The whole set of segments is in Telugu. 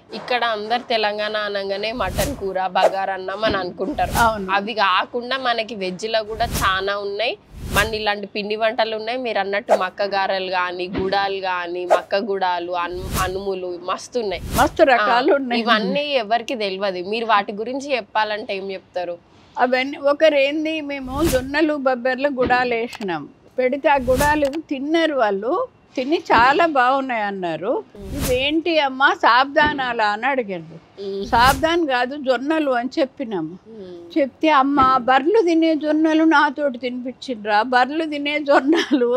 ఇక్కడ అందరు తెలంగాణ అనగానే మటన్ కూర బగారన్నం అని అనుకుంటారు. అవి కాకుండా మనకి వెజ్లో కూడా చాలా ఉన్నాయి. మన ఇలాంటి పిండి వంటలు ఉన్నాయి. మీరు అన్నట్టు మక్క గారెలు కానీ, గుడాలు కానీ, మక్క గుడాలు, అనుములు మస్తు ఉన్నాయి, మస్తు రకాలు ఉన్నాయి. ఇవన్నీ ఎవరికి తెలియదు. మీరు వాటి గురించి చెప్పాలంటే ఏం చెప్తారు? అవన్నీ ఒకరేంది, మేము జొన్నలు బొబ్బర్లు గుడాలు వేసినాం, పెడితే ఆ గుడాలు తిన్నారు. వాళ్ళు తిని చాలా బాగున్నాయి అన్నారు. ఇవేంటి అమ్మా సాబ్దానాలా అని అడిగారు. సాబ్దాన్ కాదు జొన్నలు అని చెప్పినాము. చెప్తే అమ్మ బర్రెలు తినే జొన్నలు నాతోటి తినిపించిండ్రా, బర్రెలు తినే జొన్నలు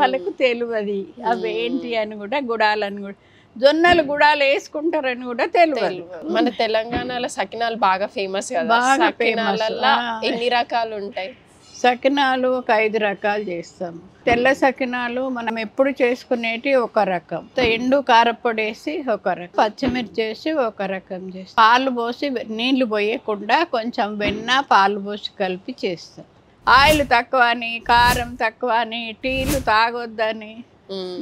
వాళ్ళకు తెలియదు అవేంటి అని కూడా, గుడాలని కూడా, జొన్నలు గుడాలు వేసుకుంటారని కూడా తెలియదు. మన తెలంగాణలో సకినాలు బాగా ఫేమస్ కదా. సకినాలలో ఎన్ని రకాలు ఉంటాయి? సకినాలు ఒక 5 రకాలు చేస్తాము. తెల్ల సకినాలు మనం ఎప్పుడు చేసుకునేటి ఒక రకం, ఎండు కారపొడి వేసి ఒక రకం, పచ్చిమిర్చి వేసి ఒక రకం చేస్తాం. పాలు పోసి నీళ్లు పోయకుండా కొంచెం వెన్న పాలు పోసి కలిపి చేస్తాం. ఆయిల్ తక్కువ అని, కారం తక్కువ అని, టీలు తాగొద్దని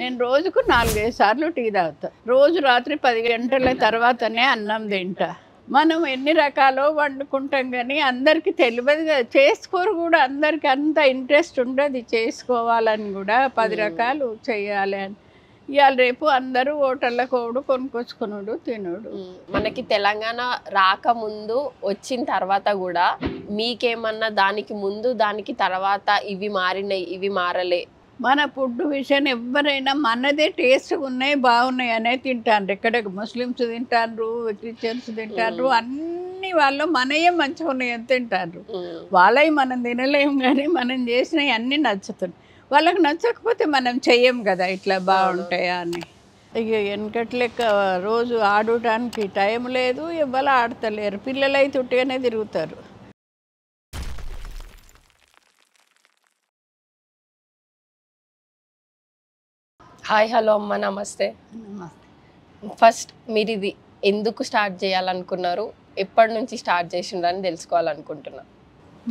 నేను రోజుకు 4-5 సార్లు టీ తాగుతా. రోజు రాత్రి 10 గంటల తర్వాతనే అన్నం తింటా. మనం ఎన్ని రకాలో వండుకుంటాం కానీ అందరికీ తెలియదు కదా, చేసుకోరు కూడా. అందరికి అంత ఇంట్రెస్ట్ ఉండదు చేసుకోవాలని కూడా, 10 రకాలు చేయాలి అని. ఇవాళ రేపు అందరూ హోటళ్ళకు కోడు కొనుక్కొచ్చుకున్నాడు తినుడు. మనకి తెలంగాణ రాకముందు వచ్చిన తర్వాత కూడా మీకేమన్నా దానికి ముందు దానికి తర్వాత ఇవి మారినాయి ఇవి మారలే? మన ఫుడ్ విషయం ఎవరైనా మనదే టేస్ట్ ఉన్నాయి బాగున్నాయి అనే తింటారు. ఎక్కడ ముస్లిమ్స్ తింటారు, క్రిస్టియన్స్ తింటారు, అన్ని వాళ్ళు మనయే మంచిగా ఉన్నాయి అని తింటారు. వాళ్ళవి మనం తినలేము కానీ మనం చేసినవి అన్నీ నచ్చుతున్నాయి. వాళ్ళకి నచ్చకపోతే మనం చెయ్యం కదా ఇట్లా బాగుంటాయా అని. ఇక వెనకట్లెక్క రోజు ఆడటానికి టైం లేదు, ఎవరు ఆడతలేరు. పిల్లలైతే ఉట్టిగానే తిరుగుతారు. హాయ్ హలో అమ్మ, నమస్తే. ఫస్ట్ మీరు ఇది ఎందుకు స్టార్ట్ చేయాలనుకున్నారు, ఎప్పటి నుంచి స్టార్ట్ చేసిండ్రని తెలుసుకోవాలనుకుంటున్నా.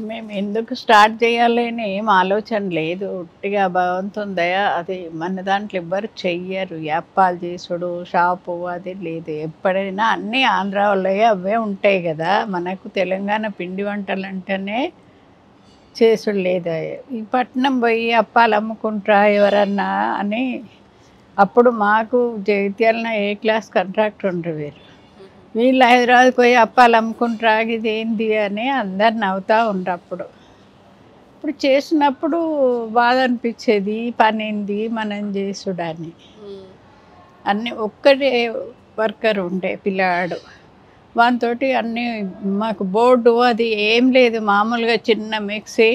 మేము ఎందుకు స్టార్ట్ చేయాలని ఏం ఆలోచన లేదు, ఉట్టిగా భగవంతుని దయ. అది మన దాంట్లో ఎవ్వరు చెయ్యరు, వ్యాపారాలు చేసుడు షాపు అది లేదు. ఎప్పుడైనా అన్నీ ఆంధ్ర వాళ్ళే అవే ఉంటాయి కదా. మనకు తెలంగాణ పిండి వంటలు అంటేనే చేసుడు లేదా. ఈ పట్నం పోయి అప్పాలు అమ్ముకుంటారా ఎవరన్నా అని. అప్పుడు మాకు జగిత్యాల ఏ క్లాస్ కాంట్రాక్టర్ ఉండరు వీరు. వీళ్ళు హైదరాబాద్కి పోయి అప్పాలు అమ్ముకుంటారా ఇది ఏంది అని అందరు నవ్వుతూ ఉండరు. ఇప్పుడు చేసినప్పుడు బాధ అనిపించేది, పని ఏంది మనం చేసుడని. అన్నీ ఒక్కడే వర్కర్ ఉండే పిల్లాడు, వానితోటి అన్నీ. మాకు బోర్డు అది ఏం లేదు, మామూలుగా చిన్న మిక్సీ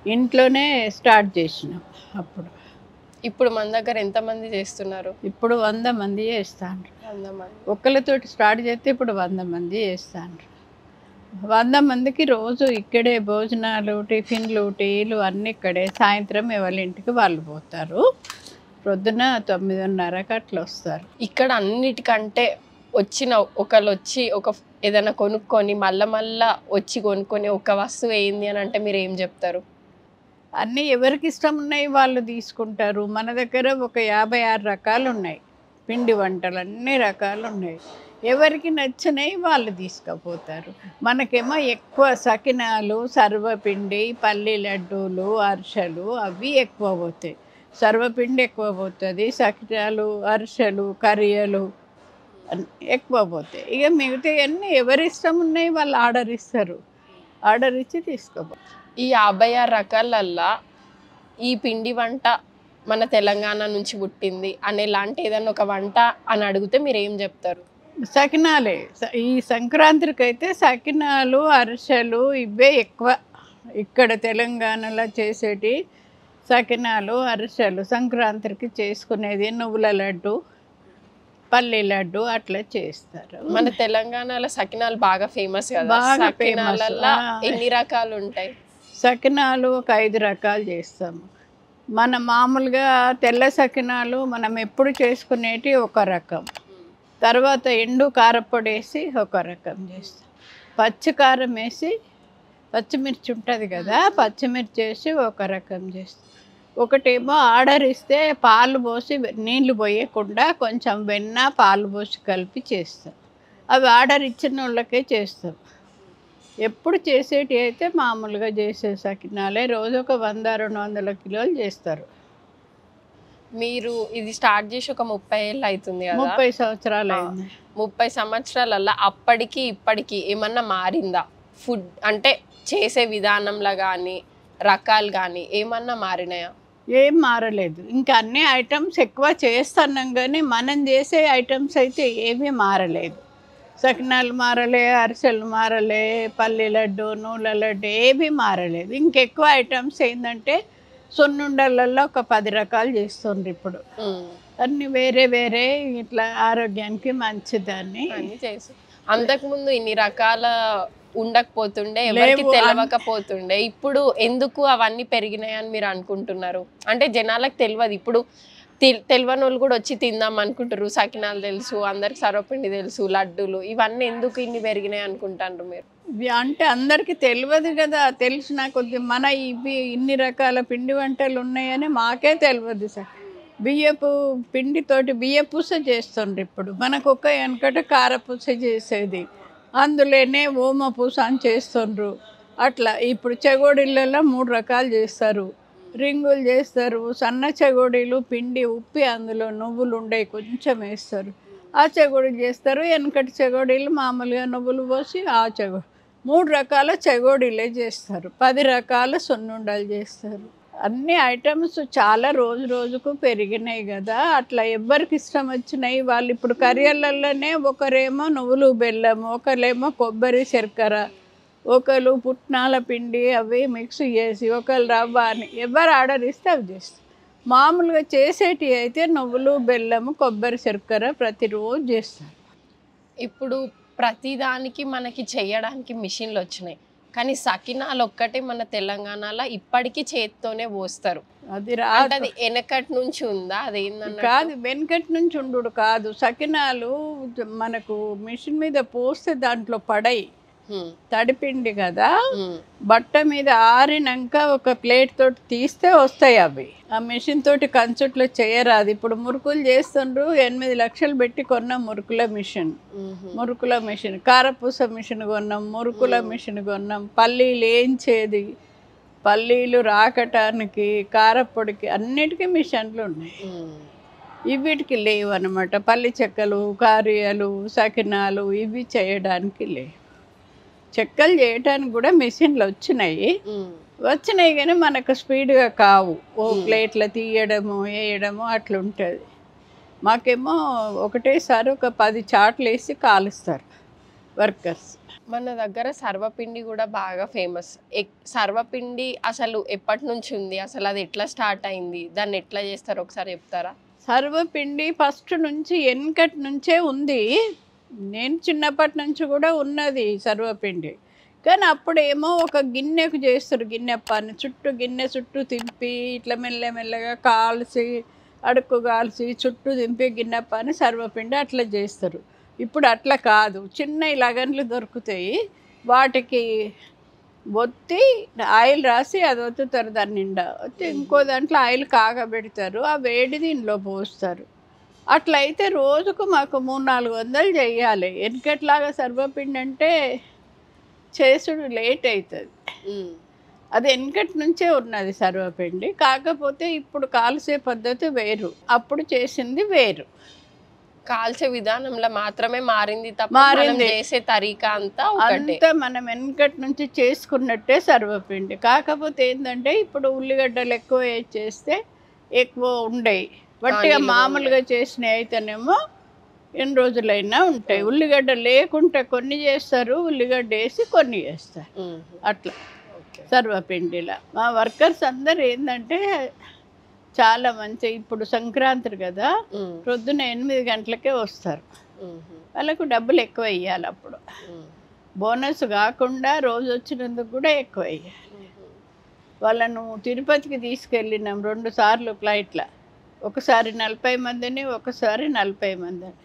ఇంట్లోనే స్టార్ట్ చేసినాం అప్పుడు. ఇప్పుడు మన దగ్గర ఎంతమంది చేస్తున్నారు? ఇప్పుడు 100 మంది చేస్తాండ్రు. 100 మంది ఒక్కళ్ళతోటి స్టార్ట్ చేస్తే ఇప్పుడు 100 మంది చేస్తాండ్రు. 100 మందికి రోజు ఇక్కడే భోజనాలు, టిఫిన్లు, టీలు అన్నీ ఇక్కడే. సాయంత్రం ఎవరి ఇంటికి వాళ్ళు పోతారు. ప్రొద్దున 9:30కి అట్లా వస్తారు. ఇక్కడ అన్నిటికంటే వచ్చిన ఒకళ్ళు వచ్చి ఏదైనా కొనుక్కొని మళ్ళా వచ్చి కొనుక్కొని ఒక వస్తువు ఏంది అని అంటే మీరు ఏం చెప్తారు? అన్నీ ఎవరికి ఇష్టం ఉన్నాయి వాళ్ళు తీసుకుంటారు. మన దగ్గర ఒక 56 రకాలు ఉన్నాయి పిండి వంటలు, అన్ని రకాలు ఉన్నాయి. ఎవరికి నచ్చినవి వాళ్ళు తీసుకుపోతారు. మనకేమో ఎక్కువ సకినాలు, సర్వపిండి, పల్లి లడ్డూలు, అరిసెలు అవి ఎక్కువ పోతాయి. సర్వపిండి ఎక్కువ పోతుంది, సకినాలు, అరిసెలు, కరియలు ఎక్కువ పోతాయి. ఇక మిగతావన్నీ ఎవరి ఇష్టం ఉన్నాయి వాళ్ళు ఆర్డర్ ఇస్తారు, ఆర్డర్ ఇచ్చి తీసుకోపోతారు. ఈ 56 రకాలల్లా ఈ పిండి వంట మన తెలంగాణ నుంచి పుట్టింది అనేలాంటి ఏదైనా ఒక వంట అని అడిగితే మీరు ఏం చెప్తారు? సకినాలే. ఈ సంక్రాంతికి అయితే సకినాలు, అరిసెలు ఇవే ఎక్కువ. ఇక్కడ తెలంగాణలో చేసేటి సకినాలు, అరిసెలు. సంక్రాంతికి చేసుకునేది నువ్వుల లడ్డు, పల్లి లడ్డు అట్లా చేస్తారు. మన తెలంగాణలో సకినాలు బాగా ఫేమస్ కదా. సకినాలల్లో ఎన్ని రకాలు ఉంటాయి? సకినాలు ఒక 5 రకాలు చేస్తాము. మన మామూలుగా తెల్ల సకినాలు మనం ఎప్పుడు చేసుకునేటి ఒక రకం, తర్వాత ఎండు కారపొడి వేసి ఒక రకం చేస్తాం, పచ్చి కారం వేసి పచ్చిమిర్చి ఉంటుంది కదా, పచ్చిమిర్చి వేసి ఒక రకం చేస్తాం, ఒకటేమో ఆర్డర్ ఇస్తే పాలు పోసి నీళ్లు పోయకుండా కొంచెం వెన్న పాలు పోసి కలిపి చేస్తాం. అవి ఆర్డర్ ఇచ్చిన వాళ్ళకే చేస్తాం. ఎప్పుడు చేసేటి అయితే మామూలుగా చేసే సకినాలే రోజు ఒక 100-200 కిలోలు చేస్తారు. మీరు ఇది స్టార్ట్ చేసి ఒక 30 ఏళ్ళు అవుతుంది కదా? 30 సంవత్సరాలు అయింది. 30 సంవత్సరాలల్లో అప్పటికి ఇప్పటికి ఏమన్నా మారిందా? ఫుడ్ అంటే చేసే విధానంలో కానీ రకాలు కానీ ఏమన్నా మారినాయా? ఏం మారలేదు. ఇంకా అన్ని ఐటమ్స్ ఎక్కువ చేస్తున్నాం కానీ మనం చేసే ఐటమ్స్ అయితే ఏమీ మారలేదు. సకినాలు మారలే, అరిసెలు మారలే, పల్లి లడ్డు, నూనె లడ్డు ఏమీ మారలేదు. ఇంకెక్కువ ఐటమ్స్ ఏంటంటే సున్నుండలలో ఒక 10 రకాలు చేస్తుండ్రు ఇప్పుడు. అన్ని వేరే వేరే ఇట్లా ఆరోగ్యానికి మంచిదాన్ని అన్ని చేసి. అంతకుముందు ఇన్ని రకాల ఉండకపోతుండే, ఎవరికి తెలియకపోతుండే. ఇప్పుడు ఎందుకు అవన్నీ పెరిగినాయని మీరు అనుకుంటున్నారు? అంటే జనాలకు తెలియదు. ఇప్పుడు తెలియని వాళ్ళు కూడా వచ్చి తిందాం అనుకుంటారు. సకినాలు తెలుసు, అందరికి సర్వపిండి తెలుసు, లడ్డూలు, ఇవన్నీ ఎందుకు ఇన్ని పెరిగినాయి అనుకుంటారు మీరు? అంటే అందరికీ తెలియదు కదా. తెలిసిన కొద్ది మన ఇవి ఇన్ని రకాల పిండి వంటలు ఉన్నాయని మాకే తెలియదు సార్. బియ్యపు పిండితోటి బియ్యపూస చేస్తుండ్రు ఇప్పుడు. మనకు ఒక వెనకట కారపూస చేసేది, అందులోనే ఓమ పూస అని చేస్తుండ్రు. అట్లా ఇప్పుడు చెగోడీలలో 3 రకాలు చేస్తారు. రింగులు చేస్తారు, సన్న చెగోడీలు పిండి ఉప్పి అందులో నువ్వులు ఉండే కొంచెం వేస్తారు, ఆ చెగోడీలు చేస్తారు. వెనకటి చెగోడీలు మామూలుగా నువ్వులు పోసి ఆ 3 రకాల చెగోడీలే చేస్తారు. 10 రకాల సున్నుండలు చేస్తారు. అన్ని ఐటమ్స్ చాలా రోజు రోజుకు పెరిగినాయి కదా. అట్లా ఎవ్వరికి ఇష్టం వచ్చినాయి వాళ్ళు. ఇప్పుడు కర్రీలలోనే ఒకరేమో నువ్వులు బెల్లము, ఒకరేమో కొబ్బరి శర్కర, ఒకరు పుట్నాల పిండి అవి మిక్స్ చేసి, ఒకరు రవ్వ అని ఎవరు ఆర్డర్ ఇస్తే అవి చేస్తారు. మామూలుగా చేసేటి అయితే నువ్వులు బెల్లము కొబ్బరి శర్కర ప్రతిరోజు చేస్తారు. ఇప్పుడు ప్రతిదానికి మనకి చేయడానికి మిషన్లు వచ్చినాయి, కానీ సకినాలు ఒక్కటే మన తెలంగాణలో ఇప్పటికీ చేత్తోనే పోస్తారు. అది అది వెనకటి నుంచి ఉందా? అదేంటన్నా కాదు, వెనకటి నుంచి ఉండు కాదు. సకినాలు మనకు మిషన్ మీద పోస్తే దాంట్లో పడయి, తడిపిండి కదా. బట్ట మీద ఆరినాక ఒక ప్లేట్ తోటి తీస్తే వస్తాయి అవి. ఆ మిషన్ తోటి కంచుట్లో చేయరాదు. ఇప్పుడు మురుకులు చేస్తుండ్రు, 8 లక్షలు పెట్టి కొన్నాం మురుకుల మిషన్, కారపూస మిషన్ కొన్నాం, మురుకుల మిషన్ కొన్నాం, పల్లీలు వేయించేది, పల్లీలు రాకటానికి, కారపొడికి అన్నిటికీ మిషన్లు ఉన్నాయి. వీటికి లేవు అన్నమాట. పల్లి చెక్కలు, కారియలు, సకినాలు ఇవి చేయడానికి లేవు. చెక్కలు చేయడానికి కూడా మిషన్లు వచ్చినాయి కానీ మనకు స్పీడ్గా కావు. ఓ ప్లేట్లో తీయడము వేయడము అట్లా ఉంటుంది. మాకేమో ఒకటేసారి ఒక 10 చాట్లు వేసి కాలుస్తారు వర్కర్స్. మన దగ్గర సర్వపిండి కూడా బాగా ఫేమస్. సర్వపిండి అసలు ఎప్పటి నుంచి ఉంది? అసలు అది ఎట్లా స్టార్ట్ అయింది? దాన్ని ఎట్లా చేస్తారు ఒకసారి చెప్తారా? సర్వపిండి ఫస్ట్ నుంచి వెనకటి నుంచే ఉంది. నేను చిన్నప్పటి నుంచి కూడా ఉన్నది సర్వపిండి. కానీ అప్పుడేమో ఒక గిన్నెకు చేస్తారు, గిన్నెప్పాన్ని గిన్నె చుట్టూ తింపి ఇట్లా మెల్లమెల్లగా కాల్చి అడుక్కు కాల్చి చుట్టూ దింపి గిన్నెప్పాన్ని సర్వపిండి అట్లా చేస్తారు. ఇప్పుడు అట్లా కాదు, చిన్న లగన్లు దొరుకుతాయి, వాటికి ఒత్తి ఆయిల్ రాసి అది ఒత్తుతారు. దాని నిండా ఒత్తి ఇంకో దాంట్లో ఆయిల్ కాగబెడతారు, ఆ వేడి దీనిలో పోస్తారు. అట్లయితే రోజుకు మాకు 300-400 చెయ్యాలి. వెనకట్లాగా సర్వపిండి అంటే చేసుడు లేట్ అవుతుంది. అది వెనకటి నుంచే ఉన్నది సర్వపిండి. కాకపోతే ఇప్పుడు కాల్చే పద్ధతి వేరు, అప్పుడు చేసింది వేరు. కాల్చే విధానంలో మాత్రమే మారింది తప్ప చేసే తరీకా అంతా మనం వెనకటి నుంచి చేసుకున్నట్టే సర్వపిండి. కాకపోతే ఏంటంటే ఇప్పుడు ఉల్లిగడ్డలు ఎక్కువ చేస్తే ఎక్కువ ఉండేవి. వట్టిగా మామూలుగా చేసినవి అయితేనేమో ఎన్ని రోజులైనా ఉంటాయి. ఉల్లిగడ్డ లేకుంటే కొన్ని చేస్తారు, ఉల్లిగడ్డ వేసి కొన్ని చేస్తారు. అట్లా సర్వపిండిలా మా వర్కర్స్ అందరు ఏంటంటే చాలా మంచి. ఇప్పుడు సంక్రాంతి కదా, ప్రొద్దున 8 గంటలకే వస్తారు. వాళ్ళకు డబ్బులు ఎక్కువ ఇవ్వాలి. అప్పుడు బోనస్ కాకుండా రోజు వచ్చినందుకు కూడా ఎక్కువ ఇవ్వాలి. వాళ్ళను తిరుపతికి తీసుకెళ్ళినాం 2 సార్లు ఫ్లైట్లో. ఒకసారి 40 మందిని, ఒకసారి 40 మందిని.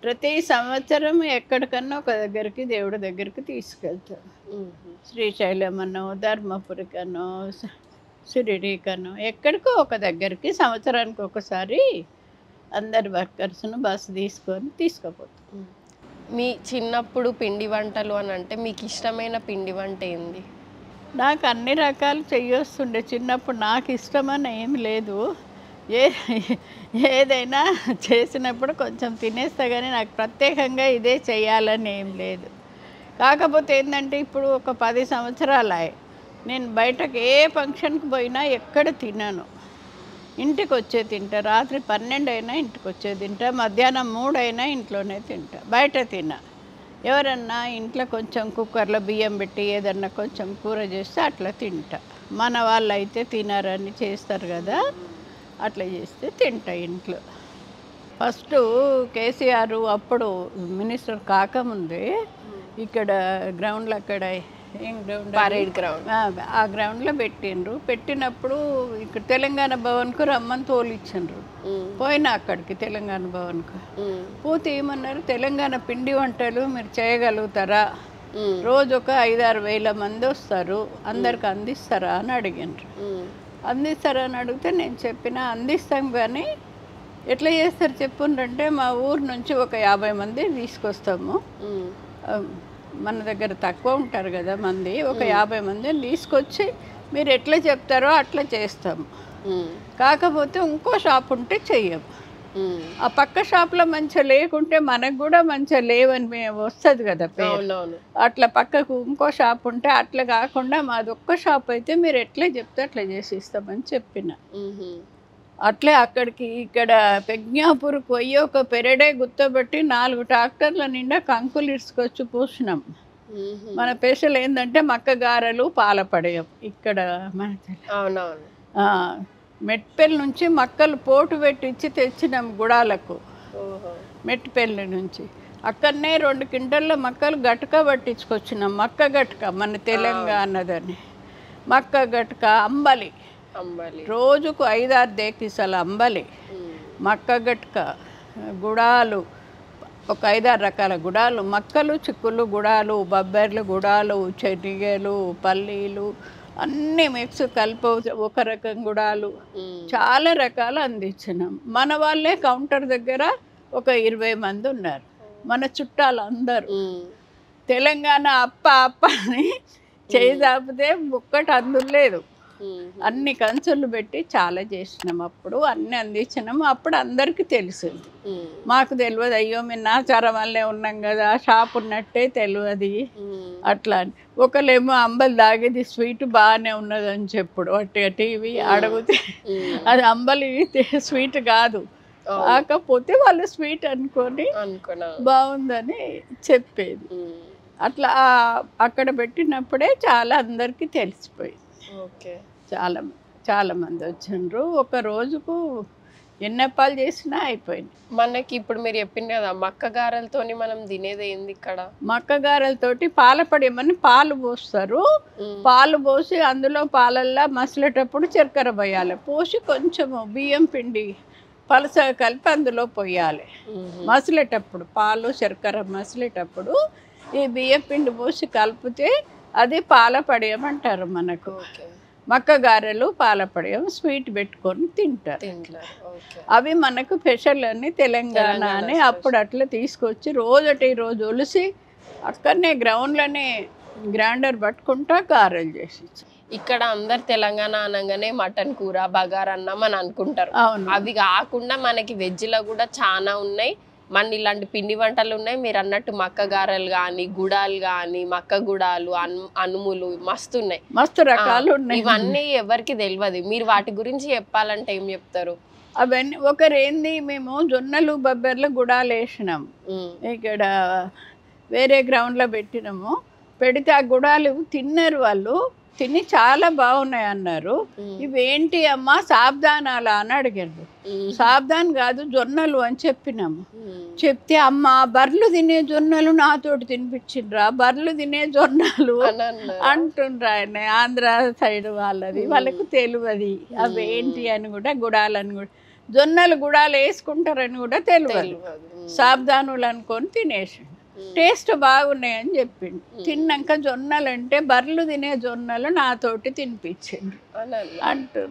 ప్రతి సంవత్సరం ఎక్కడికన్నా ఒక దగ్గరికి దేవుడి దగ్గరికి తీసుకెళ్తాం. శ్రీశైలం అనో, ధర్మపురికనో, షిరిడీకను ఎక్కడికో ఒక దగ్గరికి సంవత్సరానికి ఒకసారి అందరు వర్కర్స్ను బస్సు తీసుకొని తీసుకుపోతాం. మీ చిన్నప్పుడు పిండి వంటలు అని అంటే మీకు ఇష్టమైన పిండి వంట ఏంది? నాకు అన్ని రకాలు చెయ్యొస్తుండే చిన్నప్పుడు. నాకు ఇష్టమని ఏం లేదు, ఏ ఏదైనా చేసినప్పుడు కొంచెం తినేస్తా, కానీ నాకు ప్రత్యేకంగా ఇదే చేయాలని ఏం లేదు. కాకపోతే ఏంటంటే ఇప్పుడు ఒక 10 సంవత్సరాలు నేను బయటకు ఏ ఫంక్షన్కి పోయినా ఎక్కడ తినను. ఇంటికి వచ్చే తింటా, రాత్రి 12 అయినా ఇంటికి వచ్చే తింటా, మధ్యాహ్నం 3 అయినా ఇంట్లోనే తింటా, బయట తిన్నా. ఎవరన్నా ఇంట్లో కొంచెం కుక్కర్లో బియ్యం పెట్టి ఏదన్నా కొంచెం కూర చేస్తే అట్లా తింటా. మన వాళ్ళు అయితే తినరని చేస్తారు కదా, అట్లా చేస్తే తింటా ఇంట్లో. ఫస్ట్ కేసీఆర్ అప్పుడు మినిస్టర్ కాకముందే ఇక్కడ గ్రౌండ్లో, అక్కడ ఏం గ్రౌండ్, పరేడ్ గ్రౌండ్, ఆ గ్రౌండ్లో పెట్టిండ్రు. పెట్టినప్పుడు ఇక్కడ తెలంగాణ భవన్కు రమ్మని తోలిచ్చిండ్రు. పోయినా అక్కడికి తెలంగాణ భవన్కు పోతే ఏమన్నారు, తెలంగాణ పిండి వంటలు మీరు చేయగలుగుతారా, రోజు ఒక 5-6 వేల మంది వస్తారు, అందరికి అందిస్తారా అని అడిగినారు. అందిస్తారా అని అడిగితే నేను చెప్పిన అందిస్తాం, కానీ ఎట్లా చేస్తారు చెప్పుండ్రంటే మా ఊరు నుంచి ఒక 50 మంది తీసుకొస్తాము, మన దగ్గర తక్కువ ఉంటారు కదా మంది, ఒక 50 మందిని తీసుకొచ్చి మీరు ఎట్లా చెప్తారో అట్లా చేస్తాము. కాకపోతే ఇంకో షాప్ ఉంటే చెయ్యము. ఆ పక్క షాప్లో మంచిగా లేకుంటే మనకు కూడా మంచిగా లేవని వస్తుంది కదా పేరు. అట్లా పక్కకు ఇంకో షాప్ ఉంటే అట్లా కాకుండా మాది ఒక్క షాప్ అయితే మీరు ఎట్లా చెప్తే అట్లా చేసి ఇస్తామని చెప్పిన. అట్లే అక్కడికి ఇక్కడ పెజ్ఞాపూర్కి పోయి ఒక పెరడే గుర్తబెట్టి 4 ట్రాక్టర్ల నిండా కంకులు ఇసుకొచ్చి పూసినాం. మన స్పెషల్ ఏంటంటే మక్కగారెలు, పాలపడయం. ఇక్కడ మన మెట్పల్లి నుంచి మక్కలు పోటు పెట్టించి తెచ్చినాం గుడాలకు. మెట్పల్లి నుంచి అక్కడనే 2 క్వింటల్ల మక్కలు గట్క పట్టించుకొచ్చినాం. మక్క గట్క మన తెలంగాణదని. మక్క గట్క, అంబలి, రోజుకు 5-6 దేకిసలు అంబలి, మక్క గట్క, గుడాలు, ఒక 5-6 రకాల గుడాలు, మక్కలు, చిక్కులు గుడాలు, బొబ్బర్లు గుడాలు, చెనిగలు, పల్లీలు అన్నీ మిక్స్ కలిపి ఒక రకం గుడాలు, చాలా రకాలు అందించినాం. మన వాళ్ళే కౌంటర్ దగ్గర ఒక 20 మంది ఉన్నారు, మన చుట్టాలు అందరూ. తెలంగాణ అప్ప అప్ప అని చేయి దాపితే ఒక్కటి అందులేదు. అన్ని కంచులు పెట్టి చాలా చేసినాం. అప్పుడు అన్ని అందించినాము. అప్పుడు అందరికీ తెలిసింది, మాకు తెలియదు. అయ్యో మేము నాచారం వల్లే ఉన్నాం కదా, షాప్ ఉన్నట్టే తెలియదు అట్లా అని. ఒకళ్ళేమో అంబలి తాగేది స్వీట్ బాగానే ఉన్నదని చెప్పుడు, అట్టే టీవీ అడిగితే అది అంబలి స్వీట్ కాదు, కాకపోతే వాళ్ళు స్వీట్ అనుకొని బాగుందని చెప్పేది. అట్లా అక్కడ పెట్టినప్పుడే చాలా అందరికీ తెలిసిపోయింది. చాలా మంది వచ్చిండ్రు. ఒక రోజుకు ఎన్నప్పాలు చేసినా అయిపోయింది. మనకి ఇప్పుడు మీరు చెప్పింది కదా మక్క గారెలతోని మనం తినేది ఏంది? ఇక్కడ మక్క గారెలతోటి పాలపడేమని పాలు పోస్తారు. పాలు పోసి అందులో పాలల్లో మసిలేటప్పుడు చక్కెర పోయాలి. పోసి కొంచెము బియ్యం పిండి పలస కలిపి అందులో పోయాలి. మసిలేటప్పుడు పాలు చక్కెర మసిలేటప్పుడు ఈ బియ్యం పిండి పోసి కలిపితే అది పాలపడేయం అంటారు. మనకు మక్క గారెలు, పాలపడేయం స్వీట్ పెట్టుకొని తింటారు. అవి మనకు స్పెషల్ అని తెలంగాణ అని అప్పుడు అట్లా తీసుకొచ్చి రోజు ఒలిసి అక్కడనే గ్రౌండ్లోనే గ్రైండర్ పట్టుకుంటా గారెలు చేసి. ఇక్కడ అందరు తెలంగాణ అనగానే మటన్ కూర, బగారన్నం అని అనుకుంటారు. అవి కాకుండా మనకి వెజ్లో కూడా చాలా ఉన్నాయి. మన ఇలాంటి పిండి వంటలు ఉన్నాయి. మీరు అన్నట్టు మక్క గారెలు కానీ, గుడాలు కానీ, మక్క గుడాలు, అనుములు మస్తు ఉన్నాయి, మస్తు రకాలు ఉన్నాయి. ఇవన్నీ ఎవరికి తెలియదు. మీరు వాటి గురించి చెప్పాలంటే ఏం చెప్తారు? అవన్నీ ఒకరేంది, మేము జొన్నలు బొబ్బర్లు గుడాలు వేసినాం. ఇక్కడ వేరే గ్రౌండ్లో పెట్టినాము. పెడితే ఆ గుడాలు తిన్నారు. వాళ్ళు తిని చాలా బాగున్నాయి అన్నారు. ఇవేంటి అమ్మా సాబ్దానాలా అని అడిగారు. సాబ్దాన్ కాదు జొన్నలు అని చెప్పినాము. చెప్తే అమ్మ బర్రెలు తినే జొన్నలు నాతోటి తినిపించిండ్రా, బర్రెలు తినే జొన్నలు అంటుండ్రా ఆయన. ఆంధ్ర సైడ్ వాళ్ళది, వాళ్ళకు తెలియదు అవేంటి అని కూడా, గుడాలని కూడా, జొన్నలు గుడాలు వేసుకుంటారని కూడా తెలియదు. సాబ్దానులు అనుకొని తినేసి టేస్ట్ బాగున్నాయని చెప్పిండు. తిన్నాక జొన్నలు అంటే బర్రెలు తినే జొన్నలు నాతోటి తినిపించిండు అంటు.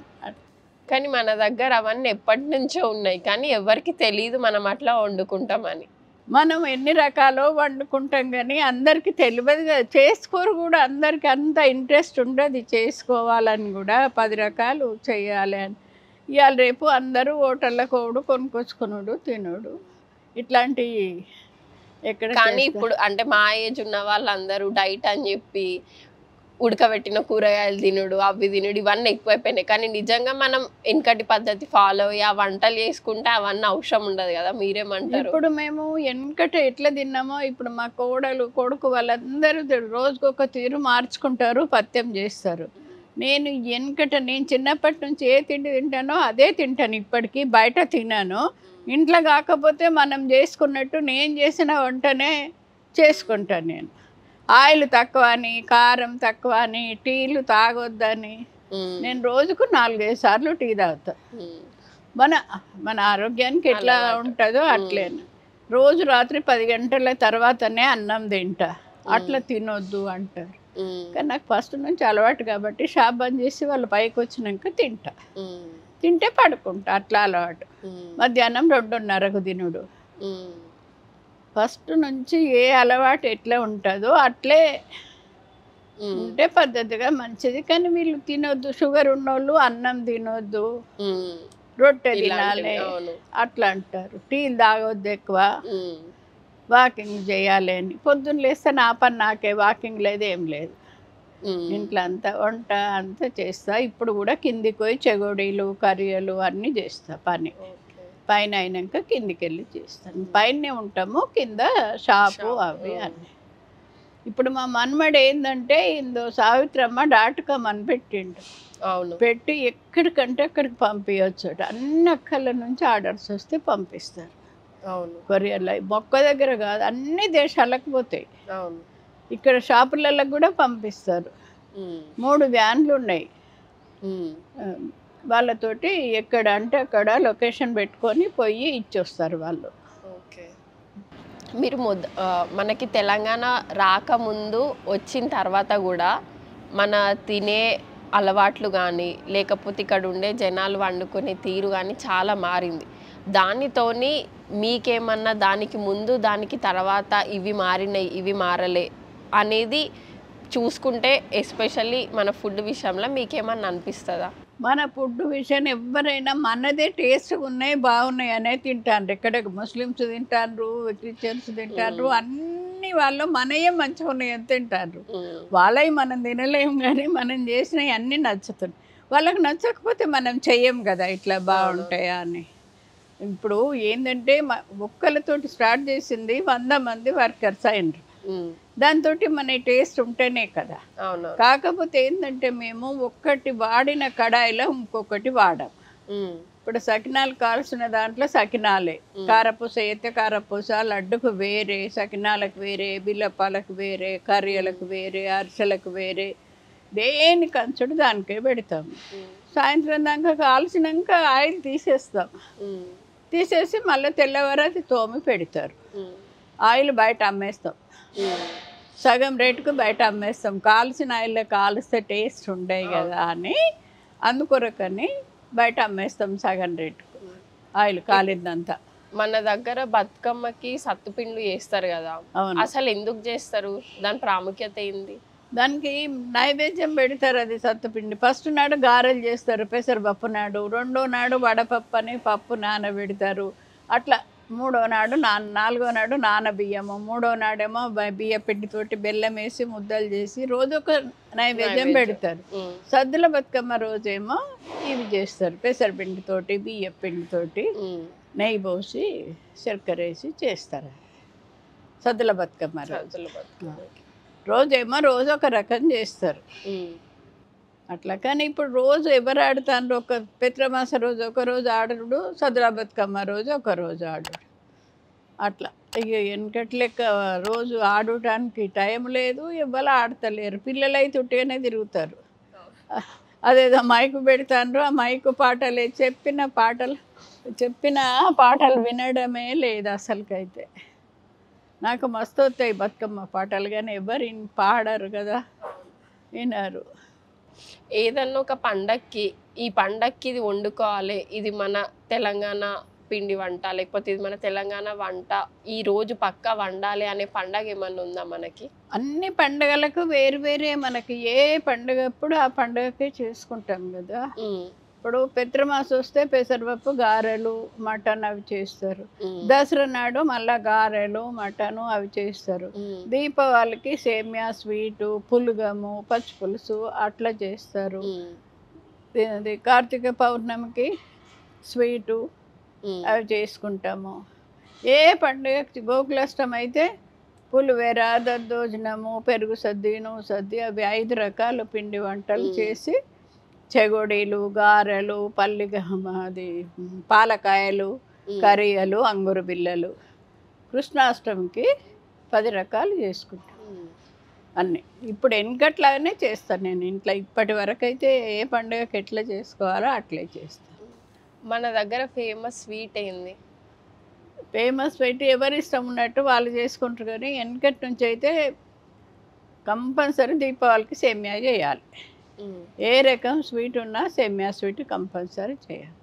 కానీ మన దగ్గర అవన్నీ ఎప్పటి నుంచో ఉన్నాయి, కానీ ఎవరికి తెలియదు మనం అట్లా వండుకుంటామని. మనం ఎన్ని రకాలో వండుకుంటాం కానీ అందరికీ తెలియదు కదా, చేసుకోరు కూడా. అందరికి అంత ఇంట్రెస్ట్ ఉండదు చేసుకోవాలని కూడా, 10 రకాలు చేయాలి అని. ఇవాళ రేపు అందరూ హోటళ్ళ కోడు కొనుక్కొచ్చుకున్నాడు తినుడు ఇట్లాంటివి ఎక్కడ. కానీ ఇప్పుడు అంటే మా ఏజ్ ఉన్న వాళ్ళందరూ డైట్ అని చెప్పి ఉడకబెట్టిన కూరగాయలు తినుడు, అవి తినుడు, ఇవన్నీ ఎక్కువైపోయినాయి. కానీ నిజంగా మనం వెనకటి పద్ధతి ఫాలో అయ్యి ఆ వంటలు చేసుకుంటే అవన్నీ అవసరం ఉండదు కదా, మీరేమంటారు? ఇప్పుడు మేము వెనకట ఎట్లా తిన్నామో ఇప్పుడు మా కోడలు కొడుకు వాళ్ళందరూ రోజుకొక తీరు మార్చుకుంటారు, పథ్యం చేస్తారు. నేను నేను చిన్నప్పటి నుంచి ఏ తిండి తింటానో అదే తింటాను. ఇప్పటికీ బయట తిన్నాను, ఇంట్లో కాకపోతే మనం చేసుకున్నట్టు నేను చేసిన వంటనే చేసుకుంటాను. నేను ఆయిల్ తక్కువ అని, కారం తక్కువ అని, టీలు తాగొద్దని నేను రోజుకు 4-5 సార్లు టీ తాగుతా. మన ఆరోగ్యానికి ఎట్లా ఉంటుందో అట్లేను. రోజు రాత్రి 10 గంటల తర్వాతనే అన్నం తింటా, అట్లా తినొద్దు అంటారు. కానీ నాకు ఫస్ట్ నుంచి అలవాటు కాబట్టి షాప్ బంద్ చేసి వాళ్ళు పైకి వచ్చినాక తింటా, తింటే పడుకుంటా, అట్లా అలవాటు. మధ్యాహ్నం 2:30కు తినుడు. ఫస్ట్ నుంచి ఏ అలవాటు ఎట్లా ఉంటుందో అట్లే ఉంటే పద్ధతిగా మంచిది. కానీ వీళ్ళు తినొద్దు, షుగర్ ఉన్నోళ్ళు అన్నం తినొద్దు, రొట్టె తినాలి అట్లా అంటారు. టీలు తాగొద్దు ఎక్కువ, వాకింగ్ చేయాలి అని. పొద్దున్న లేస్తే నా పని నాకే, వాకింగ్ లేదు ఏం లేదు. ఇంట్లో అంతా వంట అంతా చేస్తా. ఇప్పుడు కూడా కిందికి పోయి చెగోడీలు కర్రీలు అన్నీ చేస్తా. పని పైన అయినాక కిందికి వెళ్ళి చేస్తాను. పైనే ఉంటాము, కింద షాపు అవి అన్నీ. ఇప్పుడు మా మన్మడు ఏంటంటే ఇందో సావిత్రమ్మ .com అని పెట్టిండు. పెట్టి ఎక్కడికంటే అక్కడికి పంపించచ్చు. అన్ని అక్కల నుంచి ఆర్డర్స్ వస్తే పంపిస్తారు. కొరియర్లో మొక్క దగ్గర కాదు, అన్ని దేశాలకు పోతాయి. ఇక్కడ షాపులలో కూడా పంపిస్తారు. 3 వ్యాన్లు ఉన్నాయి. వాళ్ళతోటి ఎక్కడ అంటే అక్కడ లొకేషన్ పెట్టుకొని పోయి ఇచ్చొస్తారు వాళ్ళు. మీరు మనకి తెలంగాణ రాకముందు వచ్చిన తర్వాత కూడా మన తినే అలవాట్లు కానీ లేకపోతే ఇక్కడ ఉండే జనాలు వండుకునే తీరు కానీ చాలా మారింది. దానితోని మీకేమన్నా దానికి ముందు దానికి తర్వాత ఇవి మారినాయి ఇవి మారలే అనేది చూసుకుంటే ఎస్పెషల్లీ మన ఫుడ్ విషయంలో మీకేమన్నా అనిపిస్తుందా? మన ఫుడ్ విషయం ఎవరైనా మనదే టేస్ట్ ఉన్నాయి బాగున్నాయి అనే తింటారు. ఎక్కడ ముస్లిమ్స్ తింటారు, క్రిస్టియన్స్ తింటారు, అన్ని వాళ్ళు మనయే మంచిగా ఉన్నాయని తింటారు. వాళ్ళవి మనం తినలేము కానీ మనం చేసినవి అన్నీ నచ్చుతున్నాయి. వాళ్ళకి నచ్చకపోతే మనం చెయ్యం కదా ఇట్లా బాగుంటాయా అని. ఇప్పుడు ఏంటంటే ఒక్కలతోటి స్టార్ట్ చేసింది 100 మంది వర్కర్స్ అయినరు. దాంతో మన టేస్ట్ ఉంటేనే కదా. కాకపోతే ఏంటంటే మేము ఒక్కటి వాడిన కడాయిలో ఇంకొకటి వాడాం. ఇప్పుడు సకినాలు కాల్సిన దాంట్లో సకినాలే, కారపూస అయితే కారపూస, లడ్డుకు వేరే, సకినాలకు వేరే, బిల్లపాలకు వేరే, కర్రీలకు వేరే, అరిసెలకు వేరే, దేని కంచుడు దానికే పెడతాము. సాయంత్రం దాకా కాల్చినాక ఆయిల్ తీసేస్తాం. తీసేసి మళ్ళీ తెల్లవారు అది తోమి పెడతారు. ఆయిల్ బయట అమ్మేస్తాం, సగం రేటుకు బయట అమ్మేస్తాం. కాల్చిన ఆయిల్లో కాలుస్తే టేస్ట్ ఉండవు కదా అని అందుకొరకని బయట అమ్మేస్తాం సగం రేటుకు ఆయిల్ కాలిందంతా. మన దగ్గర బతుకమ్మకి సత్తుపిండ్లు చేస్తారు కదా, అసలు ఎందుకు చేస్తారు? దాని ప్రాముఖ్యత ఏంది? దానికి నైవేద్యం పెడతారు. అది సత్తుపిండి ఫస్ట్ నాడు గారెలు చేస్తారు, పెసరపప్పు నాడు, 2వ నాడు వడపప్పు అని పప్పు నానబెడతారు. అట్లా 3వ నాడు 4వ నాడు నానబియ్యము, 3వ నాడేమో బియ్య పిండితోటి బెల్లం వేసి ముద్దలు చేసి రోజు ఒక నైవేద్యం పెడతారు. సద్దుల బతుకమ్మ రోజేమో ఇవి చేస్తారు, పెసరపిండితోటి బియ్య పిండితోటి నెయ్యి పోసి చక్కెర వేసి చేస్తారు. సద్దుల బతుకమ్మ రోజేమో రోజు ఒక రకం చేస్తారు అట్లా. కానీ ఇప్పుడు రోజు ఎవరు ఆడుతారు? ఒక పిత్రమాస రోజు ఒక రోజు ఆడడు, సద్దుల బతుకమ్మ రోజు ఒక రోజు ఆడడు. అట్లా ఇక వెనకట్లెక్క రోజు ఆడటానికి టైం లేదు, ఎవరు ఆడతలేరు. పిల్లలైతే ఉట్టిగానే తిరుగుతారు. అదేదో మైకు పెడతారు, ఆ మైకు పాటలే, చెప్పిన పాటలు వినడమే లేదు అసలుకైతే. నాకు మస్తు వస్తాయి బతుకమ్మ పాటలు, కానీ ఎవరు పాడరు కదా, వినరు. ఏదన్నా ఒక పండక్కి ఈ పండక్కి ఇది వండుకోవాలి, ఇది మన తెలంగాణ పిండి వంట, లేకపోతే ఇది మన తెలంగాణ వంట, ఈ రోజు పక్కా వండాలి అనే పండగ ఏమన్నా ఉందా మనకి? అన్ని పండుగలకు వేరు వేరే, మనకి ఏ పండుగ అప్పుడు ఆ పండుగకే చేసుకుంటాం కదా. ఇప్పుడు పెత్రమాస వస్తే పెసరపప్పు, గారెలు, మటన్ అవి చేస్తారు. దసరా నాడు మళ్ళా గారెలు, మటను అవి చేస్తారు. దీపావళికి సేమియా, స్వీటు, పులుగము, పచ్చి పులుసు అట్లా చేస్తారు. కార్తీక పౌర్ణమికి స్వీటు అవి చేసుకుంటాము. ఏ పండుగ గోకులాష్టమి అయితే పులివేర, దద్దోజనము, పెరుగు సద్ది, నువ్వు సద్ది అవి 5 రకాల పిండి వంటలు చేసి, చెగోడీలు, గారెలు, అది పాలకాయలు, కరియలు, అంగురు బిల్లలు. కృష్ణాష్టమికి 10 రకాలు చేసుకుంటాం అన్నీ. ఇప్పుడు వెనకట్లాగానే చేస్తాను నేను ఇంట్లో. ఇప్పటి వరకు అయితే ఏ పండుగకి ఎట్లా చేసుకోవాలో అట్లే చేస్తాను. మన దగ్గర ఫేమస్ స్వీట్ ఏంది? ఫేమస్ స్వీట్ ఎవరి ఇష్టం ఉన్నట్టు వాళ్ళు చేసుకుంటారు, కానీ వెనకటి నుంచి అయితే కంపల్సరీ దీపావళికి సేమియా చేయాలి. ఏ రకం స్వీట్ ఉన్నా సేమియా స్వీట్ కంపల్సరీ చేయాలి.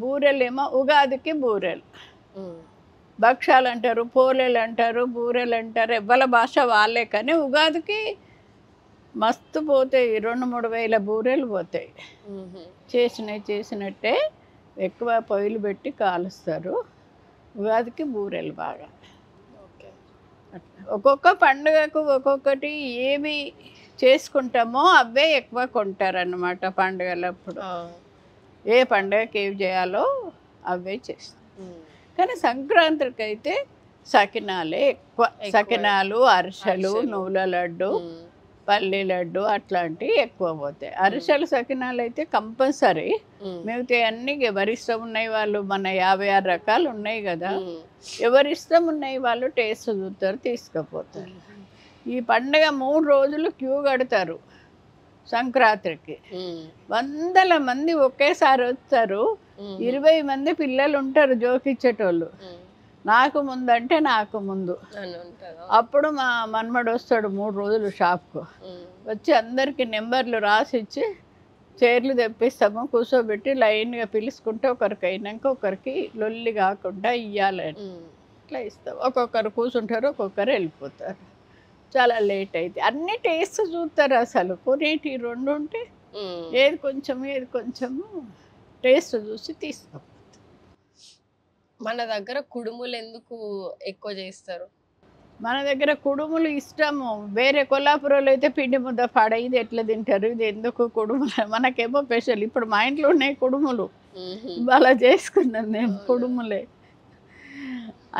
బూరెలు ఏమో ఉగాదికి బూరెలు, భక్షాలు అంటారు, పోలేలు అంటారు, బూరెలు అంటారు, ఎవ్వల భాష వాళ్ళే. కానీ ఉగాదికి మస్తు పోతాయి, 2-3 వేల బూరెలు పోతాయి. చేసినట్టే ఎక్కువ పొయ్యిలు పెట్టి కాలుస్తారు. ఉగాదికి బూరెలు బాగా. ఒక్కొక్క పండుగకు ఒక్కొక్కటి ఏమి చేసుకుంటామో అవే ఎక్కువ కొంటారన్నమాట పండుగలప్పుడు. ఏ పండుగకి ఏవి చేయాలో అవే చేస్తాం. కానీ సంక్రాంతికి అయితే సకినాలే ఎక్కువ. సకినాలు, అరిసెలు, నువ్వుల లడ్డు, పల్లి లడ్డు అట్లాంటివి ఎక్కువ పోతాయి. అరిసెలు, సకినాలు అయితే కంపల్సరీ. మిగతా అన్నీ ఎవరిష్టం ఉన్నాయి వాళ్ళు, మన 56 రకాలు ఉన్నాయి కదా, ఎవరిష్టం ఉన్నాయి వాళ్ళు టేస్ట్ చూస్తారు, తీసుకుపోతారు. ఈ పండుగ 3 రోజులు క్యూ కడతారు. సంక్రాంతికి 100 మంది ఒకేసారి వస్తారు. 20 మంది పిల్లలు ఉంటారు జోకిచ్చేటోళ్ళు. నాకు ముందు అంటే నాకు ముందు. అప్పుడు మా మన్మడు వస్తాడు 3 రోజులు షాప్కు వచ్చి అందరికి నెంబర్లు రాసిచ్చి చైర్లు తెప్పిస్తాము, కూర్చోబెట్టి లైన్గా పిలుచుకుంటే ఒకరికి అయినాక ఒకరికి లొల్లి కాకుండా ఇవ్వాలని ఇట్లా ఇస్తాం. ఒక్కొక్కరు కూర్చుంటారు, ఒక్కొక్కరు వెళ్ళిపోతారు. చాలా లేట్ అయితే అన్ని టేస్ట్ చూస్తారు. అసలు కొనేటి 2 ఉంటే ఏది కొంచెము టేస్ట్ చూసి తీసుకో. మన దగ్గర కుడుములు ఎందుకు ఎక్కువ చేస్తారు? మన దగ్గర కుడుములు ఇష్టము. వేరే కొల్లాపురంలో అయితే పిండి ముద్ద ఇది ఎట్లా తింటారు, ఇది ఎందుకు కుడుములు. మనకేమో స్పెషల్. ఇప్పుడు మా ఇంట్లో ఉన్నాయి కుడుములు, అలా చేసుకున్నాం మేము కుడుములే.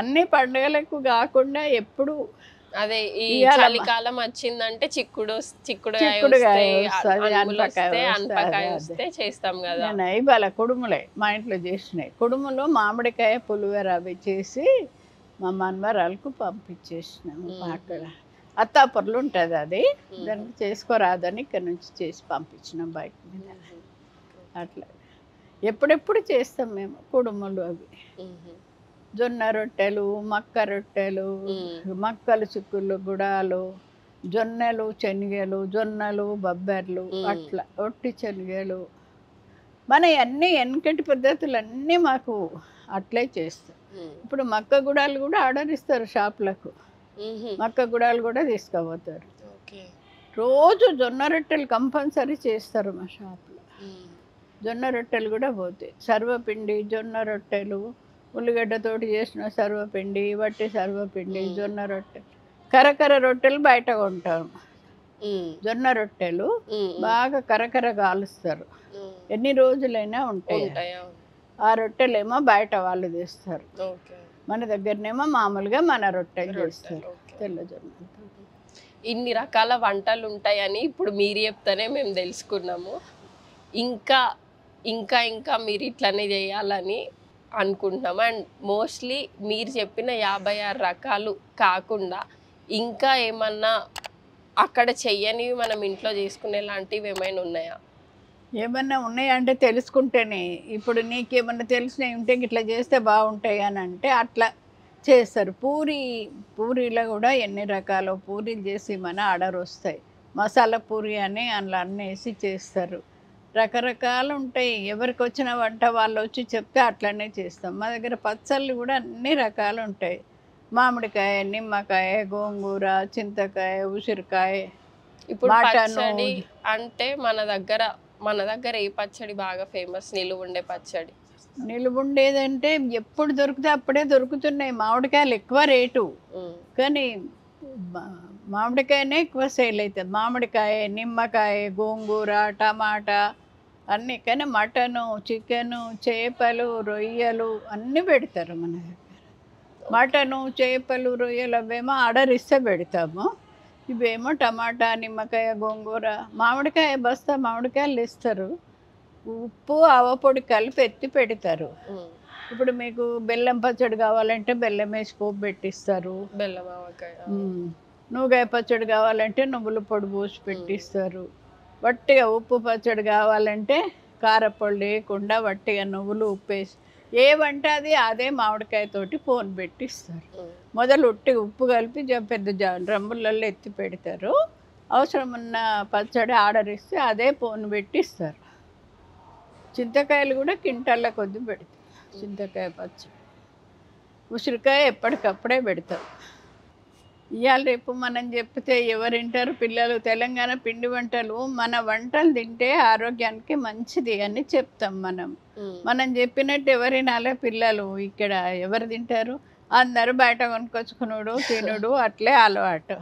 అన్ని పండుగలకు కాకుండా ఎప్పుడు అదే ఈ చలికాలం వచ్చిందంటే చిక్కుడుకాయ వస్తే చేస్తాం కదా. ఇవాళ కుడుములే మా ఇంట్లో చేసినాయి. కుడుములు మామిడికాయ, పులిహోర అవి చేసి మా మన్మరాలకు పంపించేసినాము. అక్కడ అత్తాపూర్లు ఉంటుంది అది, దానికి చేసుకోరాదని ఇక్కడ నుంచి చేసి పంపించినాం బయట మీద. అట్లా ఎప్పుడెప్పుడు చేస్తాం మేము కుడుములు. అవి జొన్న రొట్టెలు, మక్క రొట్టెలు, మక్కలు, చిక్కుళ్ళు, గుడాలు, జొన్నలు, శనగలు, జొన్నలు, బొబ్బర్లు, అట్లా ఒట్టి శనగలు. మన అన్నీ వెనకటి పద్ధతులు అన్నీ మాకు అట్లే చేస్తాం. ఇప్పుడు మక్క గుడాలు కూడా ఆర్డర్ ఇస్తారు షాపులకు. మక్క గుడాలు కూడా తీసుకుపోతారు. రోజు జొన్న రొట్టెలు కంపల్సరీ చేస్తారు మా షాప్లో. జొన్న రొట్టెలు కూడా పోతాయి. సర్వపిండి జొన్న రొట్టెలు, ఉల్లిగడ్డతోటి చేసిన సర్వపిండి, వట్టి సర్వపిండి, జొన్న రొట్టెలు, కరకర రొట్టెలు బయట కొంటాము. జొన్న రొట్టెలు బాగా కరకర కాలుస్తారు, ఎన్ని రోజులైనా ఉంటాయి. ఆ రొట్టెలేమో బయట వాళ్ళు తెస్తారు, మన దగ్గరనేమో మామూలుగా మన రొట్టెలు చేస్తారు తెల్ల జొన్న. ఇన్ని రకాల వంటలు ఉంటాయని ఇప్పుడు మీరు చెప్తానే మేము తెలుసుకున్నాము. ఇంకా ఇంకా ఇంకా మీరు ఇట్లనే చేయాలని అనుకుంటున్నాము. అండ్ మోస్ట్లీ మీరు చెప్పిన 56 రకాలు కాకుండా ఇంకా ఏమన్నా అక్కడ చెయ్యనివి మనం ఇంట్లో చేసుకునే లాంటివి ఏమైనా ఉన్నాయా? ఏమన్నా ఉన్నాయంటే తెలుసుకుంటేనే. ఇప్పుడు నీకేమన్నా తెలిసినవి ఉంటే ఇట్లా చేస్తే బాగుంటాయి అని అంటే అట్లా చేస్తారు. పూరీలో కూడా ఎన్ని రకాల పూరీలు చేసి మన ఆర్డర్ వస్తాయి. మసాలా పూరి అని అందులో అన్నీ వేసి చేస్తారు. రకరకాలు ఉంటాయి. ఎవరికి వచ్చిన వంట వాళ్ళు వచ్చి చెప్తే అట్లనే చేస్తాం. మా దగ్గర పచ్చళ్ళు కూడా అన్ని రకాలు ఉంటాయి. మామిడికాయ, నిమ్మకాయ, గోంగూర, చింతకాయ, ఉసిరికాయ, ఇప్పుడు మటను. పచ్చడి అంటే మన దగ్గర ఏ పచ్చడి బాగా ఫేమస్? నిలువ ఉండే పచ్చడి. నిలువుండేదంటే ఎప్పుడు దొరికితే అప్పుడే దొరుకుతున్నాయి. మామిడికాయలు ఎక్కువ రేటు, కానీ మామిడికాయనే ఎక్కువ సేల్ అవుతుంది. మామిడికాయ, నిమ్మకాయ, గోంగూర, టమాటా అన్నీ. కానీ మటను, చికెను, చేపలు, రొయ్యలు అన్నీ పెడతారు మన దగ్గర. మటను, చేపలు, రొయ్యలు అవేమో ఆర్డర్ ఇస్తే పెడతాము. ఇవేమో టమాటా, నిమ్మకాయ, గోంగూర, మామిడికాయ బస్తా మామిడికాయలు ఇస్తారు. ఉప్పు, ఆవపొడి కలిపి ఎత్తి పెడతారు. ఇప్పుడు మీకు బెల్లం పచ్చడి కావాలంటే బెల్లం వేసి పోపు పెట్టిస్తారు. బెల్లం ఆవకాయ. నూగాయ పచ్చడి కావాలంటే నువ్వుల పొడి పోసి పెట్టిస్తారు. వట్టిగా ఉప్పు పచ్చడి కావాలంటే కారపొడి లేకుండా వట్టిగా నువ్వులు ఉప్పేసి ఏ వంట అది అదే మామిడికాయతోటి పోను పెట్టిస్తారు. మొదలు ఉట్టిగా ఉప్పు కలిపి పెద్ద డ్రమ్ములలో ఎత్తి పెడతారు. అవసరం ఉన్న పచ్చడి ఆర్డర్ ఇస్తే అదే పోను పెట్టిస్తారు. చింతకాయలు కూడా కింటాల కొద్ది పెడతారు. చింతకాయ పచ్చడి, ఉసిరికాయ ఎప్పటికప్పుడే పెడతారు. ఇవాళ రేపు మనం చెప్తే ఎవరింటారు పిల్లలు? తెలంగాణ పిండి వంటలు, మన వంటలు తింటే ఆరోగ్యానికి మంచిది అని చెప్తాం మనం. మనం చెప్పినట్టు ఎవరినాలే పిల్లలు ఇక్కడ ఎవరు తింటారు? అందరూ బయట కొనుక్కొచ్చుకున్నాడు తినుడు అట్లే అలవాటు.